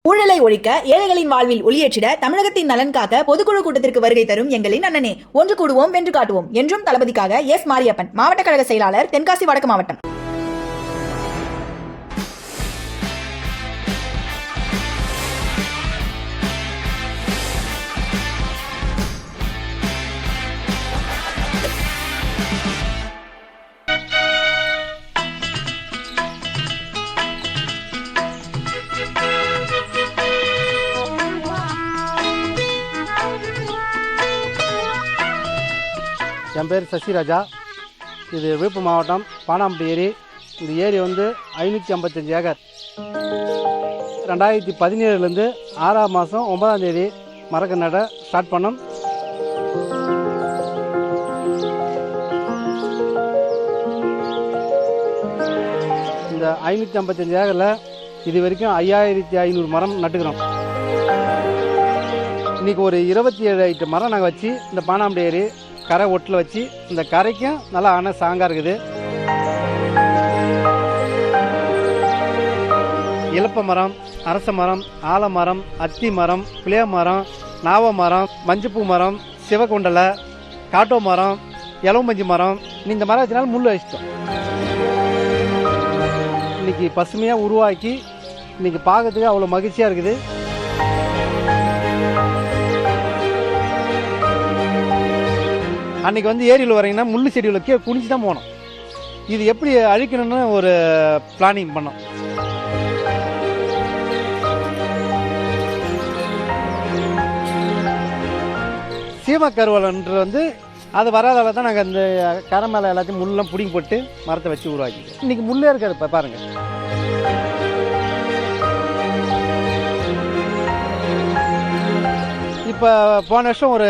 ஊழலை ஒழிக்க ஏழைகளின் வாழ்வில் ஒளியேற்றிட தமிழகத்தின் நலன் காக்க பொதுக்குழு கூட்டத்திற்கு வருகை தரும் எங்களின் அண்ணனே. ஒன்று கூடுவோம், வென்று காட்டுவோம் என்றும் தளபதிக்காக எஸ் மாரியப்பன், மாவட்ட கழக செயலாளர், தென்காசி வடக்கு மாவட்டம். என் பேர் சசிராஜா. இது விழுப்புரம் மாவட்டம் பானாம்பட்டி ஏரி. இந்த ஏரி வந்து 555 ஏக்கர். 2017 6ஆம் மாதம் 9ஆம் தேதி மரக்க நட ஸ்டார்ட் பண்ணோம். இந்த 555 ஏக்கரில் இது வரைக்கும் 5500 மரம் நட்டுக்கிறோம். இன்றைக்கி ஒரு 27 ஐட்டம் மரம் நாங்கள் வச்சு இந்த பானாம்பட்டி ஏரி கரை ஒட்டில் வச்சு இந்த கரைக்கும் நல்லா அணை சாங்காக இருக்குது. இலப்ப மரம், அரச மரம், ஆலமரம், அத்தி மரம், புளிய மரம், நாவ மரம், மஞ்சப்பூ மரம், சிவகொண்டலை, காட்டோ மரம், இளவம்பஞ்சி மரம். இந்த மரம் வச்சனால முள் வச்சிட்டோம். இன்னைக்கு பசுமையாக உருவாக்கி இன்னைக்கு பார்க்கறதுக்கு அவ்வளோ மகிழ்ச்சியாக இருக்குது. அன்றைக்கி வந்து ஏரியில் வரீங்கன்னா முள்ளு செடியில் கீழே குனிஞ்சு தான் போனோம். இது எப்படி அழிக்கணும்னு ஒரு பிளானிங் பண்ணோம். சீமக்கருவலன்று வந்து அது வராதால தான் நாங்கள் அந்த கரை மேலே எல்லாத்தையும் முள்ளெலாம் பிடிங்கி போட்டு மரத்தை வச்சு உருவாக்கி இன்றைக்கி முள்ளே இருக்காது. இப்போ பாருங்கள், இப்போ போன வருஷம் ஒரு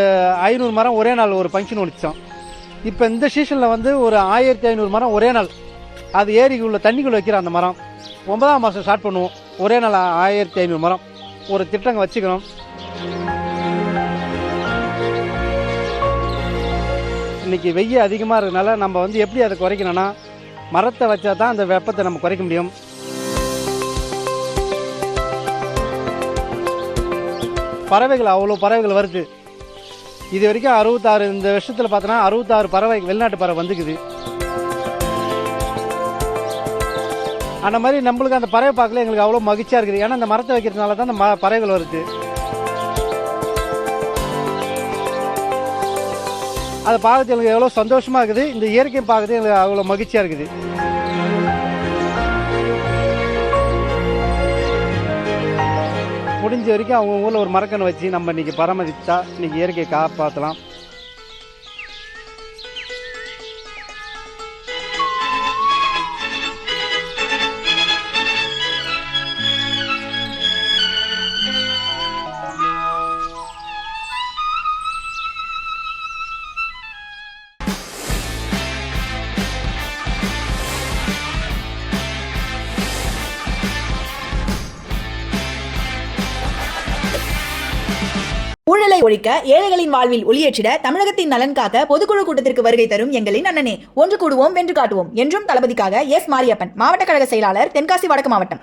500 மரம் ஒரே நாள் ஒரு ஃபங்க்ஷன் ஒழிச்சோம். இப்போ இந்த சீசனில் வந்து ஒரு 1500 மரம் ஒரே நாள். அது ஏரிக்குள்ள தண்ணிக்குள்ளே வைக்கிற அந்த மரம் 9ஆம் மாதம் ஸ்டார்ட் பண்ணுவோம். ஒரே நாள் 1500 மரம் ஒரு திட்டங்க வச்சுக்கிறோம். இன்றைக்கி வெய்ய அதிகமாக இருக்கிறதுனால நம்ம வந்து எப்படி அதை குறைக்கணும்னா மரத்தை வச்சா தான் அந்த வெப்பத்தை நம்ம குறைக்க முடியும். பறவைகள் அவ்வளோ பறவைகள் வருது. இது வரைக்கும் 66, இந்த வருஷத்தில் பார்த்தோன்னா 66 பறவை வெளிநாட்டு பறவை வந்துக்குது. அந்த மாதிரி நம்மளுக்கு அந்த பறவை பார்க்கல எங்களுக்கு அவ்வளோ மகிழ்ச்சியாக இருக்குது. ஏன்னா அந்த மரத்தை வைக்கிறதுனால தான் அந்த பறவைகள் வருது. அதை பார்க்கறது எங்களுக்கு எவ்வளோ சந்தோஷமாக இருக்குது. இந்த இயற்கையை பார்க்கறது எங்களுக்கு அவ்வளோ மகிழ்ச்சியாக இருக்குது. முடிஞ்ச வரைக்கும் அவங்க ஊரில் ஒரு மரக்கன்று வச்சு நம்ம இன்றைக்கி பராமரித்தா இன்றைக்கி இயற்கையை காப்பாற்றலாம். ஊழலை ஒழிக்க ஏழைகளின் வாழ்வில் ஒளியேற்றிட தமிழகத்தின் நலன் காக்க பொதுக்குழு கூட்டத்திற்கு வருகை தரும் எங்களின் அண்ணனே. ஒன்று கூடுவோம், வென்று காட்டுவோம் என்றும் தளபதிக்காக எஸ் மாரியப்பன், மாவட்ட கழக செயலாளர், தென்காசி வடக்கு மாவட்டம்.